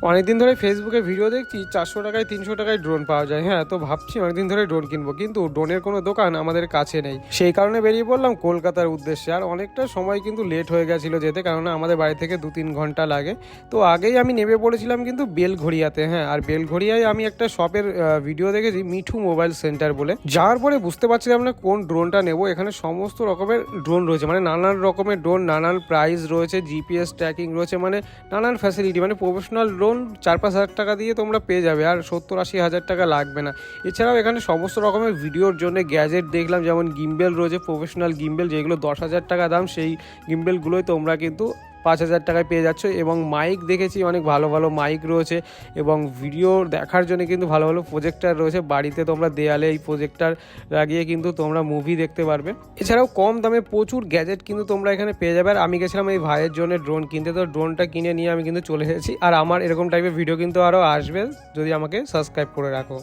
অনেকদিন ধরে ফেসবুকে ভিডিও দেখছি 400 টাকায় 300 টাকায় ড্রোন পাওয়া যায়। হ্যাঁ, তো ভাবছি অনেকদিন ধরে ড্রোন কিনবো, কিন্তু ড্রোনের কোনো দোকান আমাদের কাছে নেই। সেই কারণে বেরিয়ে পড়লাম কলকাতার উদ্দেশ্যে। আর অনেকটা সময় কিন্তু লেট হয়ে গেছিলো যেতে, কারণ আমাদের বাড়ি থেকে 2-3 ঘন্টা লাগে। তো আগেই আমি নেমে পড়েছিলাম কিন্তু বেলঘড়িয়াতে। হ্যাঁ, আর বেলঘড়িয়ায় আমি একটা শপের ভিডিও দেখেছি, মিঠু মোবাইল সেন্টার বলে। যাওয়ার পরে বুঝতে পারছিলাম না কোন ড্রোনটা নেবো। এখানে সমস্ত রকমের ড্রোন রয়েছে, মানে নানান রকমের ড্রোন, নানান প্রাইস রয়েছে, জিপিএস ট্র্যাকিং রয়েছে, মানে নানান ফ্যাসিলিটি। মানে প্রফেশনাল ড্রোন 4-5 হাজার টাকা দিয়ে তোমরা পেয়ে যাবে, আর 70-80 হাজার টাকা লাগবে না। এছাড়াও এখানে সমস্ত রকমের ভিডিওর জন্য গ্যাজেট দেখলাম, যেমন গিম্বেল রয়েছে, প্রফেশনাল গিম্বেল যেগুলো 10,000 টাকা দাম, সেই গিম্বেলগুলোই তোমরা কিন্তু 5,000 টাকায় পেয়ে যাচ্ছ। এবং মাইক দেখেছি, অনেক ভালো ভালো মাইক রয়েছে, এবং ভিডিও দেখার জন্য কিন্তু ভালো ভালো প্রজেক্টার রয়েছে। বাড়িতে তোমরা দেয়ালে এই প্রজেক্টার লাগিয়ে কিন্তু তোমরা মুভি দেখতে পারবে। এছাড়াও কম দামে প্রচুর গ্যাজেট কিন্তু তোমরা এখানে পেয়ে যাবে। আর আমি গেছিলাম এই ভাইয়ের জন্য ড্রোন কিনতে, তো ড্রোনটা কিনে নিয়ে আমি কিন্তু চলে এসেছি। আর আমার এরকম টাইপের ভিডিও কিন্তু আরও আসবে, যদি আমাকে সাবস্ক্রাইব করে রাখো।